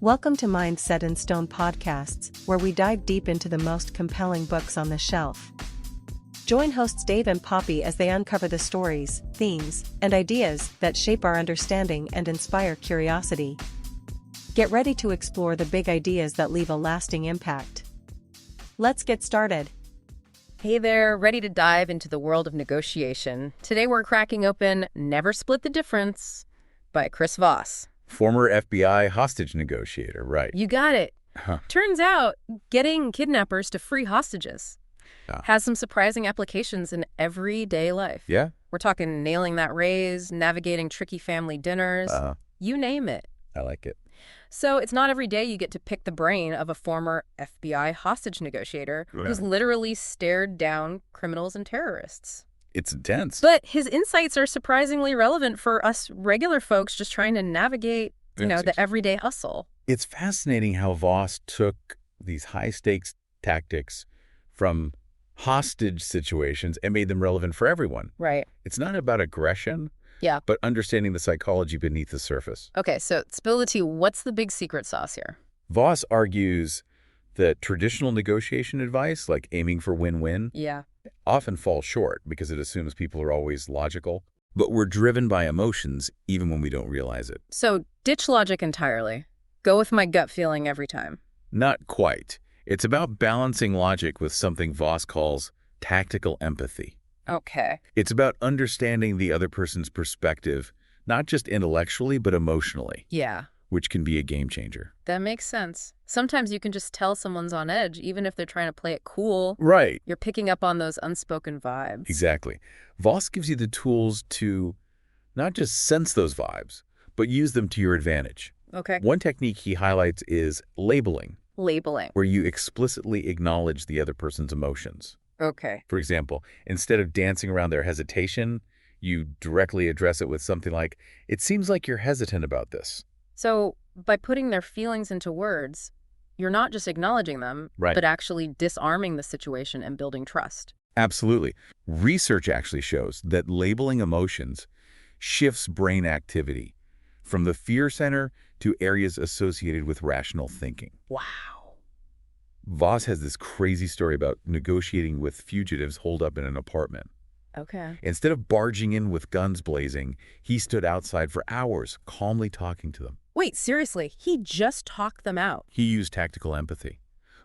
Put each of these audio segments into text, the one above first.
Welcome to Mind Set in Stone podcasts, where we dive deep into the most compelling books on the shelf. Join hosts Dave and Poppy as they uncover the stories, themes, and ideas that shape our understanding and inspire curiosity. Get ready to explore the big ideas that leave a lasting impact. Let's get started. Hey there, ready to dive into the world of negotiation. Today we're cracking open Never Split the Difference by Chris Voss. Former FBI hostage negotiator, right. You got it. Turns out, getting kidnappers to free hostages has some surprising applications in everyday life. Yeah? We're talking nailing that raise, navigating tricky family dinners, you name it. I like it. So it's not every day you get to pick the brain of a former FBI hostage negotiator who's literally stared down criminals and terrorists. It's intense. But his insights are surprisingly relevant for us regular folks just trying to navigate, the everyday hustle. It's fascinating how Voss took these high-stakes tactics from hostage situations and made them relevant for everyone. Right. It's not about aggression, but understanding the psychology beneath the surface. Okay, so spill the tea. What's the big secret sauce here? Voss argues that traditional negotiation advice, like aiming for win-win, often falls short because it assumes people are always logical. But we're driven by emotions even when we don't realize it. So ditch logic entirely. Go with my gut feeling every time. Not quite. It's about balancing logic with something Voss calls tactical empathy. Okay. It's about understanding the other person's perspective, not just intellectually, but emotionally. Yeah. Which can be a game changer. That makes sense. Sometimes you can just tell someone's on edge, even if they're trying to play it cool. Right. You're picking up on those unspoken vibes. Exactly. Voss gives you the tools to not just sense those vibes, but use them to your advantage. Okay. One technique he highlights is labeling. Labeling. Where you explicitly acknowledge the other person's emotions. Okay. For example, instead of dancing around their hesitation, you directly address it with something like, "It seems like you're hesitant about this." So by putting their feelings into words, you're not just acknowledging them, but actually disarming the situation and building trust. Absolutely. Research actually shows that labeling emotions shifts brain activity from the fear center to areas associated with rational thinking. Wow. Voss has this crazy story about negotiating with fugitives holed up in an apartment. Okay. Instead of barging in with guns blazing, he stood outside for hours, calmly talking to them. Wait, seriously, he just talked them out? He used tactical empathy.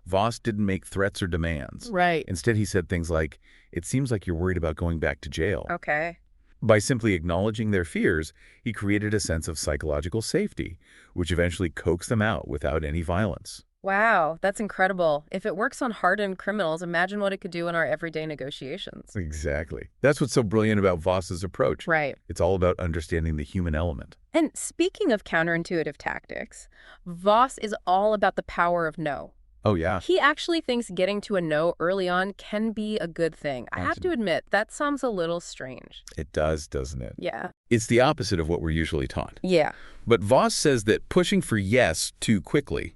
Voss didn't make threats or demands. Right. Instead, he said things like, "It seems like you're worried about going back to jail." Okay. By simply acknowledging their fears, he created a sense of psychological safety, which eventually coaxed them out without any violence. Wow, that's incredible. If it works on hardened criminals, imagine what it could do in our everyday negotiations. Exactly. That's what's so brilliant about Voss's approach. Right. It's all about understanding the human element. And speaking of counterintuitive tactics, Voss is all about the power of no. Oh, yeah. He actually thinks getting to a no early on can be a good thing. I have to admit, that sounds a little strange. It does, doesn't it? Yeah. It's the opposite of what we're usually taught. Yeah. But Voss says that pushing for yes too quickly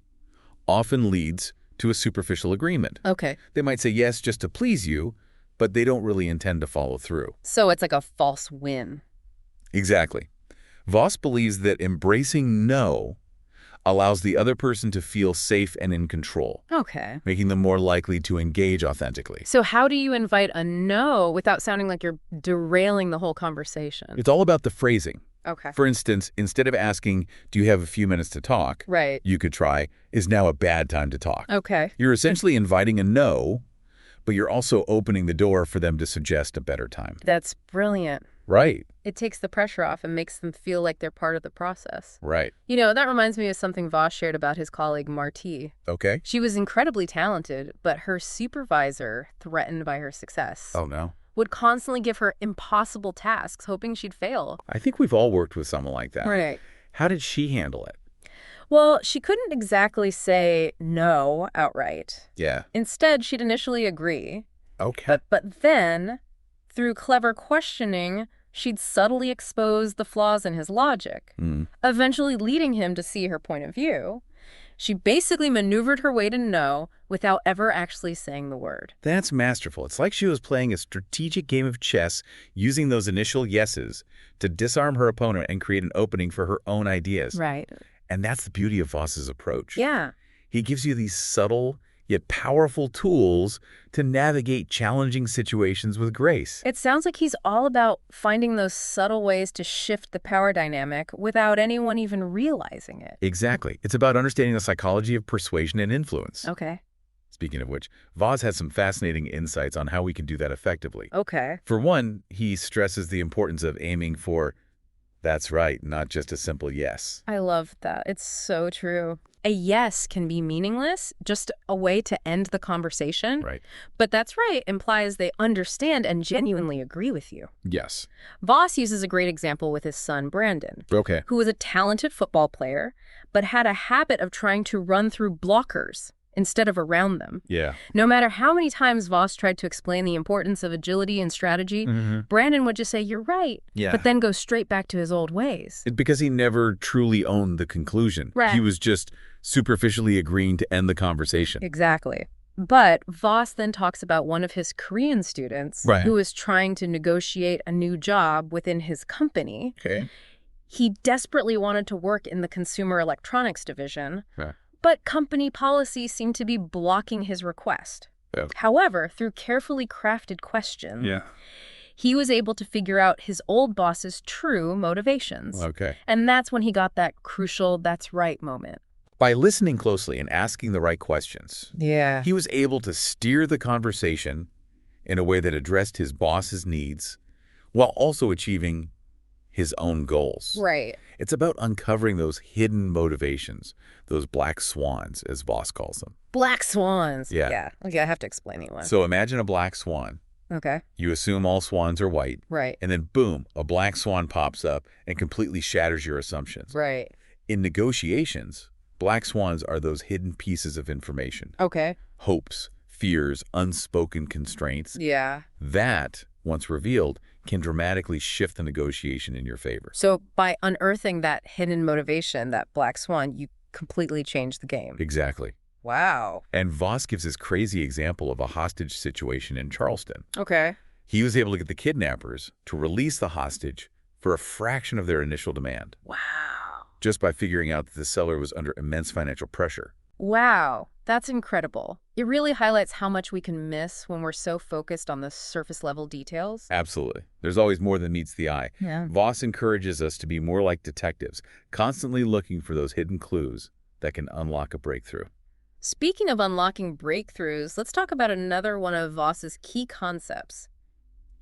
often leads to a superficial agreement. Okay. They might say yes just to please you, but they don't really intend to follow through. So it's like a false win. Exactly. Voss believes that embracing no allows the other person to feel safe and in control. Okay. Making them more likely to engage authentically. So how do you invite a no without sounding like you're derailing the whole conversation? It's all about the phrasing. Okay. For instance, instead of asking, "Do you have a few minutes to talk?" Right. You could try, "Is now a bad time to talk?" Okay. You're essentially inviting a no, but you're also opening the door for them to suggest a better time. That's brilliant. Right. It takes the pressure off and makes them feel like they're part of the process. Right. That reminds me of something Voss shared about his colleague Marti. Okay. She was incredibly talented, but her supervisor, threatened by her success, Oh, no. would constantly give her impossible tasks, hoping she'd fail. I think we've all worked with someone like that. Right. How did she handle it? Well, she couldn't exactly say no outright. Yeah. Instead, she'd initially agree. Okay. But then, through clever questioning, she'd subtly expose the flaws in his logic, eventually leading him to see her point of view. She basically maneuvered her way to no without ever actually saying the word. That's masterful. It's like she was playing a strategic game of chess, using those initial yeses to disarm her opponent and create an opening for her own ideas. Right. And that's the beauty of Voss's approach. Yeah. He gives you these subtle yet powerful tools to navigate challenging situations with grace. It sounds like he's all about finding those subtle ways to shift the power dynamic without anyone even realizing it. Exactly. It's about understanding the psychology of persuasion and influence. Okay. Speaking of which, Voss has some fascinating insights on how we can do that effectively. Okay. For one, he stresses the importance of aiming for, "That's right," not just a simple yes. I love that. It's so true. A yes can be meaningless, just a way to end the conversation. Right. But "that's right" implies they understand and genuinely agree with you. Yes. Voss uses a great example with his son, Brandon, Okay. who was a talented football player, but had a habit of trying to run through blockers instead of around them. Yeah. No matter how many times Voss tried to explain the importance of agility and strategy, Brandon would just say, "You're right," Yeah. but then go straight back to his old ways. Because he never truly owned the conclusion. Right. He was just superficially agreeing to end the conversation. Exactly. But Voss then talks about one of his Korean students who was trying to negotiate a new job within his company. Okay. He desperately wanted to work in the consumer electronics division, Okay. but company policy seemed to be blocking his request. Yeah. However, through carefully crafted questions, he was able to figure out his old boss's true motivations. Okay. And that's when he got that crucial "that's right" moment. By listening closely and asking the right questions, Yeah. he was able to steer the conversation in a way that addressed his boss's needs while also achieving his own goals. Right. It's about uncovering those hidden motivations, those black swans, as Voss calls them. Black swans. Yeah. Okay, I have to explain you one. So imagine a black swan. Okay. You assume all swans are white, Right. and then boom, a black swan pops up and completely shatters your assumptions. Right. In negotiations, black swans are those hidden pieces of information. Okay. Hopes, fears, unspoken constraints. Yeah. That, once revealed, can dramatically shift the negotiation in your favor. So by unearthing that hidden motivation, that black swan, you completely change the game. Exactly. Wow. And Voss gives this crazy example of a hostage situation in Charleston. Okay. He was able to get the kidnappers to release the hostage for a fraction of their initial demand, Wow. just by figuring out that the seller was under immense financial pressure. Wow. That's incredible. It really highlights how much we can miss when we're so focused on the surface level details. Absolutely. There's always more than meets the eye. Yeah. Voss encourages us to be more like detectives, constantly looking for those hidden clues that can unlock a breakthrough. Speaking of unlocking breakthroughs, let's talk about another one of Voss's key concepts: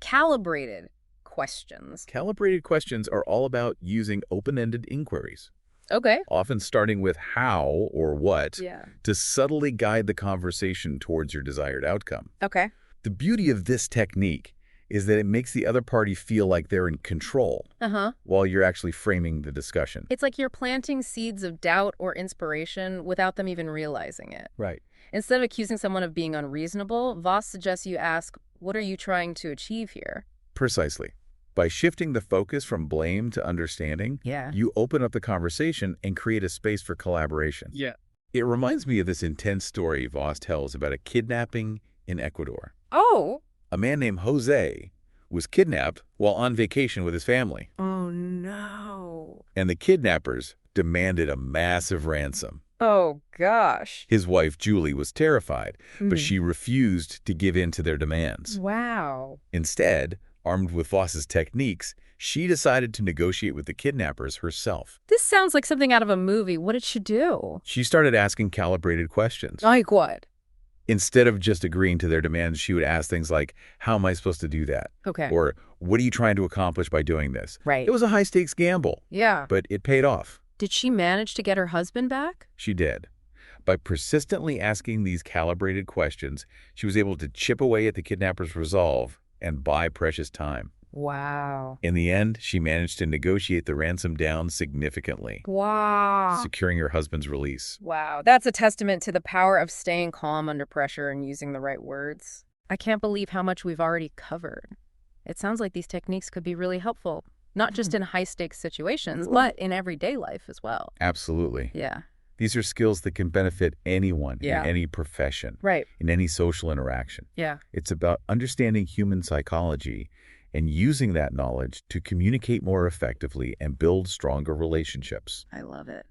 calibrated questions. Calibrated questions are all about using open-ended inquiries, Okay. often starting with how or what, Yeah. to subtly guide the conversation towards your desired outcome. Okay. The beauty of this technique is that it makes the other party feel like they're in control Uh-huh. while you're actually framing the discussion. It's like you're planting seeds of doubt or inspiration without them even realizing it. Right. Instead of accusing someone of being unreasonable, Voss suggests you ask, "What are you trying to achieve here?" Precisely. By shifting the focus from blame to understanding, Yeah. you open up the conversation and create a space for collaboration. Yeah. It reminds me of this intense story Voss tells about a kidnapping in Ecuador. Oh. A man named Jose was kidnapped while on vacation with his family, Oh, no. and the kidnappers demanded a massive ransom. Oh, gosh. His wife, Julie, was terrified, but Mhm. she refused to give in to their demands. Wow. Instead, armed with Voss's techniques, she decided to negotiate with the kidnappers herself. This sounds like something out of a movie. What did she do? She started asking calibrated questions. Like what? Instead of just agreeing to their demands, she would ask things like, "How am I supposed to do that?" Okay. Or, "What are you trying to accomplish by doing this?" Right. It was a high-stakes gamble, Yeah. but it paid off. Did she manage to get her husband back? She did. By persistently asking these calibrated questions, she was able to chip away at the kidnappers' resolve and buy precious time. Wow. In the end, she managed to negotiate the ransom down significantly, Wow. securing her husband's release. Wow. That's a testament to the power of staying calm under pressure and using the right words. I can't believe how much we've already covered. It sounds like these techniques could be really helpful, not just in high-stakes situations, but in everyday life as well. Absolutely. Yeah. These are skills that can benefit anyone Yeah. in any profession, Right. in any social interaction. Yeah. It's about understanding human psychology and using that knowledge to communicate more effectively and build stronger relationships. I love it.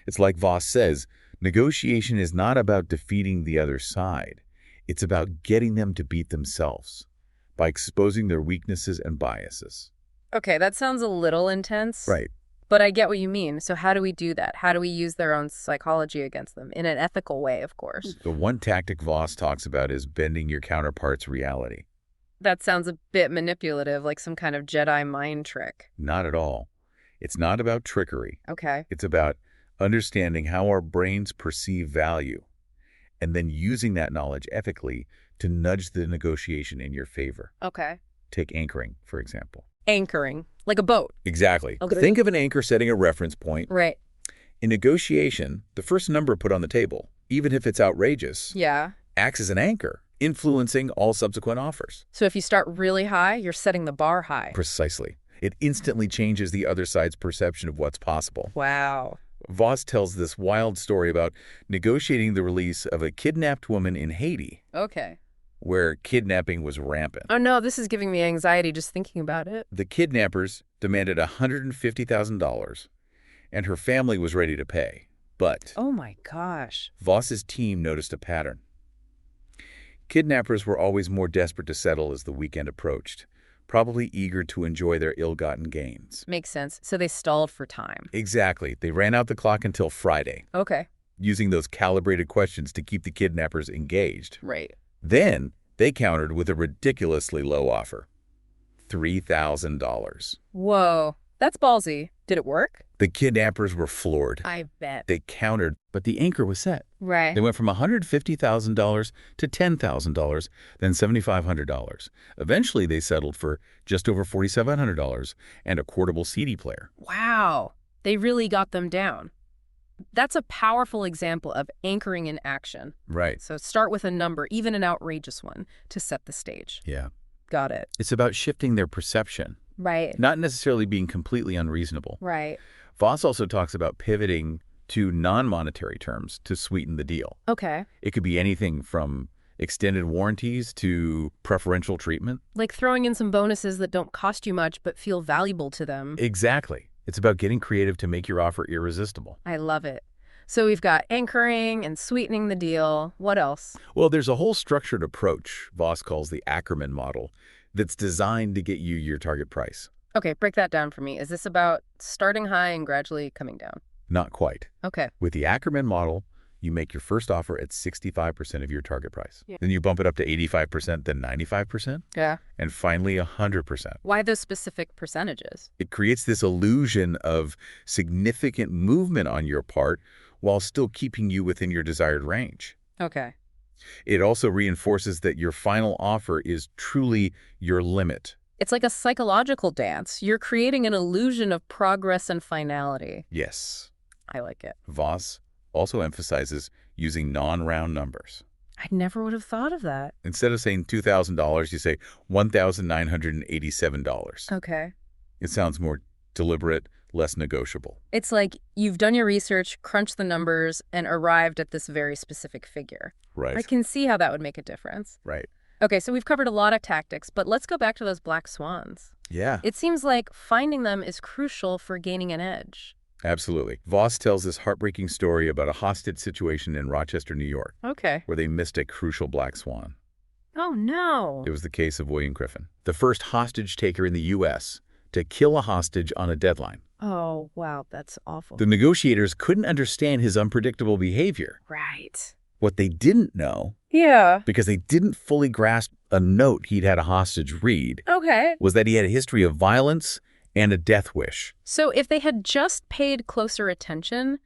It's like Voss says, negotiation is not about defeating the other side. It's about getting them to beat themselves by exposing their weaknesses and biases. Okay, that sounds a little intense. Right. But I get what you mean. So how do we do that? How do we use their own psychology against them? In an ethical way, of course. The one tactic Voss talks about is bending your counterpart's reality. That sounds a bit manipulative, like some kind of Jedi mind trick. Not at all. It's not about trickery. Okay. It's about understanding how our brains perceive value and then using that knowledge ethically to nudge the negotiation in your favor. Okay. Take anchoring, for example. Anchoring, like a boat. Exactly. Okay. Think of an anchor setting a reference point. Right. In negotiation, the first number put on the table, even if it's outrageous, Yeah. acts as an anchor, influencing all subsequent offers. So if you start really high, you're setting the bar high. Precisely. It instantly changes the other side's perception of what's possible. Wow. Voss tells this wild story about negotiating the release of a kidnapped woman in Haiti, Okay. where kidnapping was rampant. Oh no, this is giving me anxiety just thinking about it. The kidnappers demanded $150,000, and her family was ready to pay. But Oh my gosh. Voss's team noticed a pattern. Kidnappers were always more desperate to settle as the weekend approached, probably eager to enjoy their ill-gotten gains. Makes sense. So they stalled for time. Exactly. They ran out the clock until Friday, Okay. using those calibrated questions to keep the kidnappers engaged. Right. Then they countered with a ridiculously low offer, $3,000. Whoa. That's ballsy. Did it work? The kidnappers were floored. I bet. They countered, but the anchor was set. Right. They went from $150,000 to $10,000, then $7,500. Eventually, they settled for just over $4,700 and a portable CD player. Wow. They really got them down. That's a powerful example of anchoring in action. Right. So start with a number, even an outrageous one, to set the stage. Yeah. Got it. It's about shifting their perception, Right. not necessarily being completely unreasonable. Right. Voss also talks about pivoting to non-monetary terms to sweeten the deal. Okay. It could be anything from extended warranties to preferential treatment. Like throwing in some bonuses that don't cost you much but feel valuable to them. Exactly. It's about getting creative to make your offer irresistible. I love it. So we've got anchoring and sweetening the deal. What else? Well, there's a whole structured approach Voss calls the Ackerman model that's designed to get you your target price. Okay, break that down for me. Is this about starting high and gradually coming down? Not quite. Okay. With the Ackerman model, you make your first offer at 65% of your target price. Yeah. Then you bump it up to 85%, then 95%, Yeah. and finally 100%. Why those specific percentages? It creates this illusion of significant movement on your part while still keeping you within your desired range. Okay. It also reinforces that your final offer is truly your limit. It's like a psychological dance. You're creating an illusion of progress and finality. Yes. I like it. Voss also emphasizes using non-round numbers. I never would have thought of that. Instead of saying $2,000, you say $1,987. Okay. It sounds more deliberate, less negotiable. It's like you've done your research, crunched the numbers, and arrived at this very specific figure. Right. I can see how that would make a difference. Right. Okay, so we've covered a lot of tactics, but let's go back to those black swans. Yeah. It seems like finding them is crucial for gaining an edge. Absolutely. Voss tells this heartbreaking story about a hostage situation in Rochester, New York, Okay. where they missed a crucial black swan. Oh, no. It was the case of William Griffin, the first hostage taker in the U.S. to kill a hostage on a deadline. Oh, wow, that's awful. The negotiators couldn't understand his unpredictable behavior. Right. What they didn't know, Yeah. because they didn't fully grasp a note he'd had a hostage read, Okay. was that he had a history of violence and a death wish. So if they had just paid closer attention,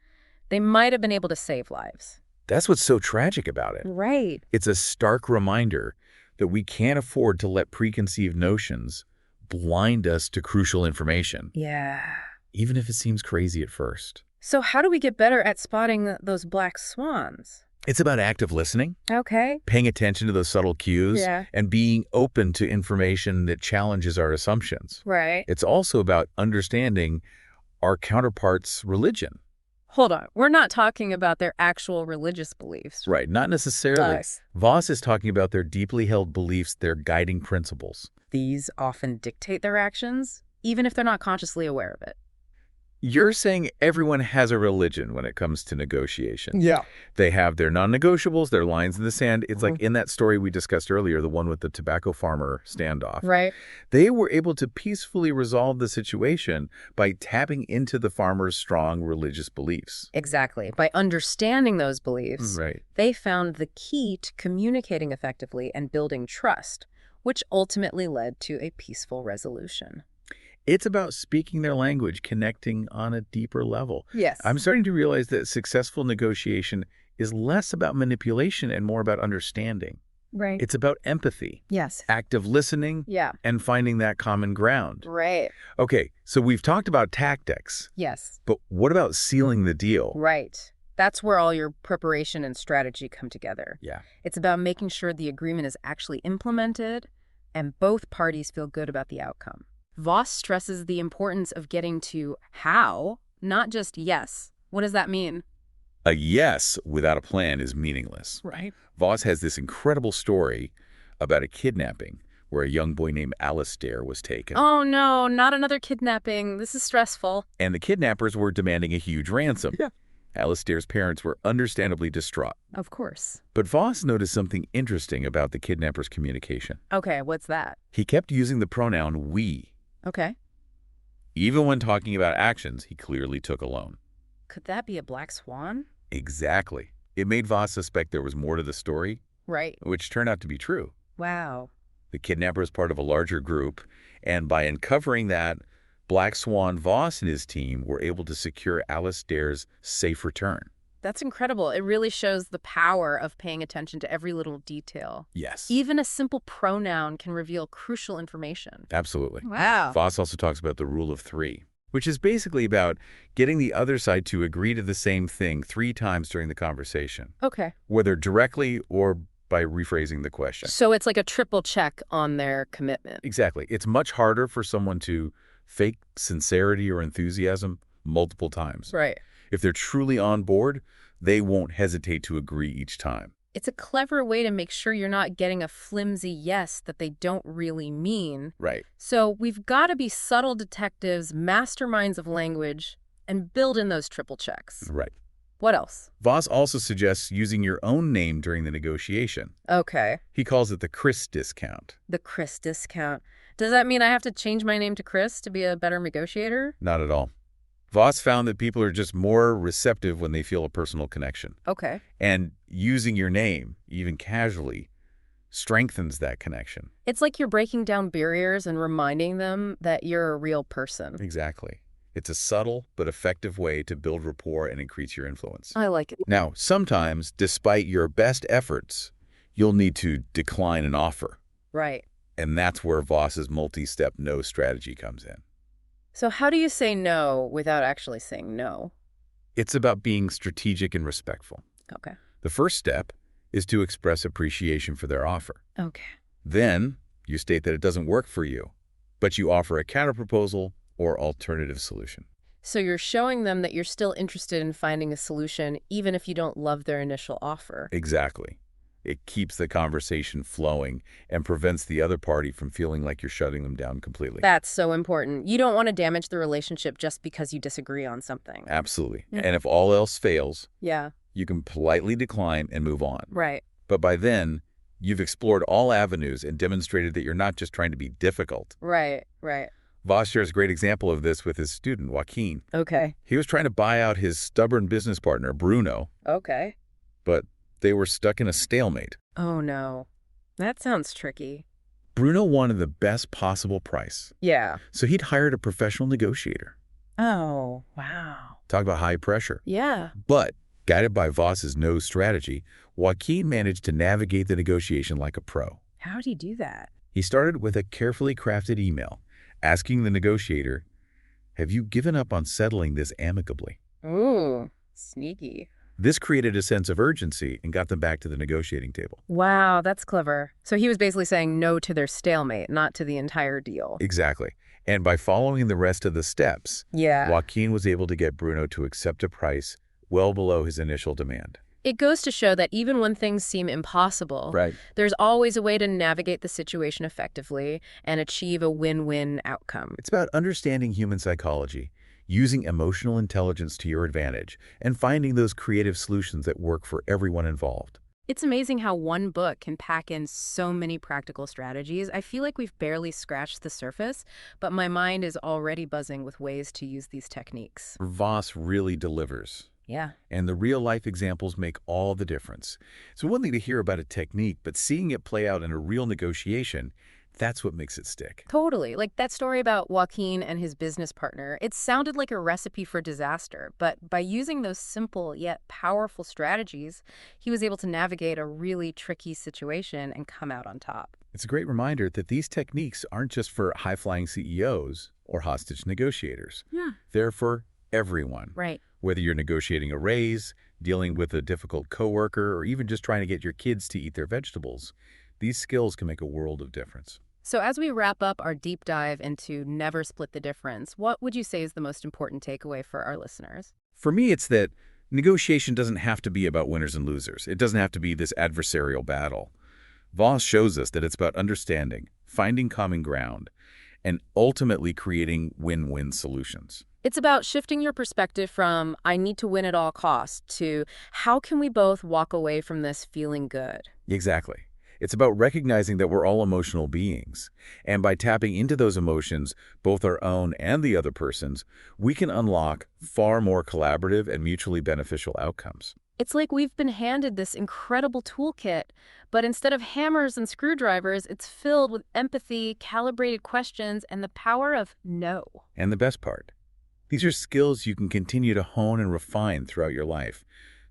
they might have been able to save lives. That's what's so tragic about it. Right. It's a stark reminder that we can't afford to let preconceived notions blind us to crucial information, Yeah. even if it seems crazy at first. So how do we get better at spotting those black swans? It's about active listening, Okay. paying attention to those subtle cues, Yeah. and being open to information that challenges our assumptions. Right. It's also about understanding our counterpart's religion. Hold on. We're not talking about their actual religious beliefs. Right, not necessarily. Nice. Voss is talking about their deeply held beliefs, their guiding principles. These often dictate their actions, even if they're not consciously aware of it. You're saying everyone has a religion when it comes to negotiation. Yeah. They have their non-negotiables, their lines in the sand. It's like in that story we discussed earlier, the one with the tobacco farmer standoff. Right. They were able to peacefully resolve the situation by tapping into the farmer's strong religious beliefs. Exactly. By understanding those beliefs, they found the key to communicating effectively and building trust, which ultimately led to a peaceful resolution. It's about speaking their language, connecting on a deeper level. Yes. I'm starting to realize that successful negotiation is less about manipulation and more about understanding. Right. It's about empathy. Yes. Active listening. Yeah. And finding that common ground. Right. Okay, so we've talked about tactics. Yes. But what about sealing the deal? Right. That's where all your preparation and strategy come together. Yeah. It's about making sure the agreement is actually implemented and both parties feel good about the outcome. Voss stresses the importance of getting to how, not just yes. What does that mean? A yes without a plan is meaningless. Right. Voss has this incredible story about a kidnapping where a young boy named Alistair was taken. Oh no, not another kidnapping. This is stressful. And the kidnappers were demanding a huge ransom. Yeah. Alistair's parents were understandably distraught. Of course. But Voss noticed something interesting about the kidnappers' communication. Okay, what's that? He kept using the pronoun we. Okay. Even when talking about actions he clearly took alone. Could that be a black swan? Exactly. It made Voss suspect there was more to the story. Right. Which turned out to be true. Wow. The kidnapper is part of a larger group, and by uncovering that, Black Swan Voss and his team were able to secure Alistair's safe return. That's incredible. It really shows the power of paying attention to every little detail. Yes. Even a simple pronoun can reveal crucial information. Absolutely. Wow. Voss also talks about the rule of three, which is basically about getting the other side to agree to the same thing 3 times during the conversation. Okay. Whether directly or by rephrasing the question. So it's like a triple check on their commitment. Exactly. It's much harder for someone to fake sincerity or enthusiasm multiple times. Right. If they're truly on board, they won't hesitate to agree each time. It's a clever way to make sure you're not getting a flimsy yes that they don't really mean. Right. So we've got to be subtle detectives, masterminds of language, and build in those triple checks. Right. What else? Voss also suggests using your own name during the negotiation. Okay. He calls it the Chris discount. The Chris discount. Does that mean I have to change my name to Chris to be a better negotiator? Not at all. Voss found that people are just more receptive when they feel a personal connection. Okay. And using your name, even casually, strengthens that connection. It's like you're breaking down barriers and reminding them that you're a real person. Exactly. It's a subtle but effective way to build rapport and increase your influence. I like it. Now, sometimes, despite your best efforts, you'll need to decline an offer. Right. And that's where Voss's multi-step no strategy comes in. So how do you say no without actually saying no? It's about being strategic and respectful. Okay. The first step is to express appreciation for their offer. Okay. Then you state that it doesn't work for you, but you offer a counterproposal or alternative solution. So you're showing them that you're still interested in finding a solution even if you don't love their initial offer. Exactly. It keeps the conversation flowing and prevents the other party from feeling like you're shutting them down completely. That's so important. You don't want to damage the relationship just because you disagree on something. Absolutely. And if all else fails, yeah, you can politely decline and move on. Right. But by then, you've explored all avenues and demonstrated that you're not just trying to be difficult. Right, right. Voss shares a great example of this with his student, Joaquin. Okay. He was trying to buy out his stubborn business partner, Bruno. Okay. But they were stuck in a stalemate. Oh, no. That sounds tricky. Bruno wanted the best possible price. Yeah. So he'd hired a professional negotiator. Oh, wow. Talk about high pressure. Yeah. But, guided by Voss's no strategy, Joaquin managed to navigate the negotiation like a pro. How did he do that? He started with a carefully crafted email, asking the negotiator, "Have you given up on settling this amicably?" Ooh, sneaky. This created a sense of urgency and got them back to the negotiating table. Wow, that's clever. So he was basically saying no to their stalemate, not to the entire deal. Exactly. And by following the rest of the steps, Yeah. Joaquin was able to get Bruno to accept a price well below his initial demand. It goes to show that even when things seem impossible, there's always a way to navigate the situation effectively and achieve a win-win outcome. It's about understanding human psychology, using emotional intelligence to your advantage and finding those creative solutions that work for everyone involved. It's amazing how one book can pack in so many practical strategies. I feel like we've barely scratched the surface, but my mind is already buzzing with ways to use these techniques. Voss really delivers. Yeah. And the real-life examples make all the difference. It's one thing to hear about a technique, but seeing it play out in a real negotiation, that's what makes it stick. Totally. Like that story about Joaquin and his business partner, it sounded like a recipe for disaster, but by using those simple yet powerful strategies, he was able to navigate a really tricky situation and come out on top. It's a great reminder that these techniques aren't just for high-flying CEOs or hostage negotiators. Yeah. They're for everyone. Right. Whether you're negotiating a raise, dealing with a difficult coworker, or even just trying to get your kids to eat their vegetables, these skills can make a world of difference. So as we wrap up our deep dive into Never Split the Difference, what would you say is the most important takeaway for our listeners? For me, it's that negotiation doesn't have to be about winners and losers. It doesn't have to be this adversarial battle. Voss shows us that it's about understanding, finding common ground, and ultimately creating win-win solutions. It's about shifting your perspective from, I need to win at all costs, to how can we both walk away from this feeling good? Exactly. It's about recognizing that we're all emotional beings. And by tapping into those emotions, both our own and the other person's, we can unlock far more collaborative and mutually beneficial outcomes. It's like we've been handed this incredible toolkit, but instead of hammers and screwdrivers, it's filled with empathy, calibrated questions, and the power of no. And the best part, these are skills you can continue to hone and refine throughout your life.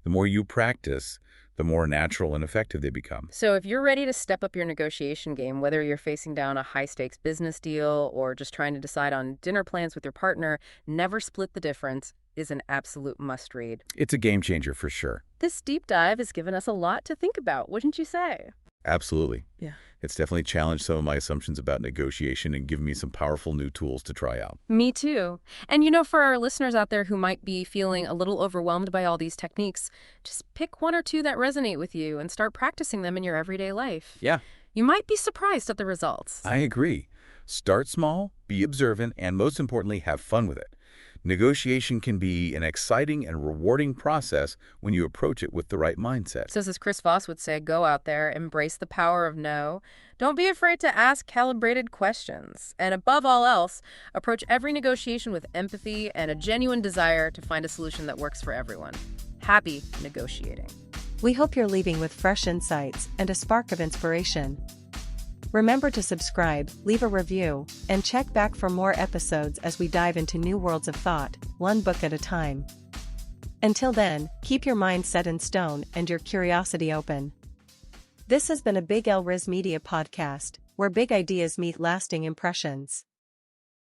The more you practice, the more natural and effective they become. So if you're ready to step up your negotiation game, whether you're facing down a high-stakes business deal or just trying to decide on dinner plans with your partner, Never Split the Difference is an absolute must-read. It's a game changer for sure. This deep dive has given us a lot to think about, wouldn't you say? Absolutely. Yeah. It's definitely challenged some of my assumptions about negotiation and given me some powerful new tools to try out. Me too. And for our listeners out there who might be feeling a little overwhelmed by all these techniques, just pick one or two that resonate with you and start practicing them in your everyday life. Yeah. You might be surprised at the results. I agree. Start small, be observant, and most importantly, have fun with it. Negotiation can be an exciting and rewarding process when you approach it with the right mindset. So as Chris Voss would say, go out there, embrace the power of no. Don't be afraid to ask calibrated questions. And above all else, approach every negotiation with empathy and a genuine desire to find a solution that works for everyone. Happy negotiating. We hope you're leaving with fresh insights and a spark of inspiration. Remember to subscribe, leave a review, and check back for more episodes as we dive into new worlds of thought, one book at a time. Until then, keep your mind set in stone and your curiosity open. This has been a Big L Riz Media podcast, where big ideas meet lasting impressions.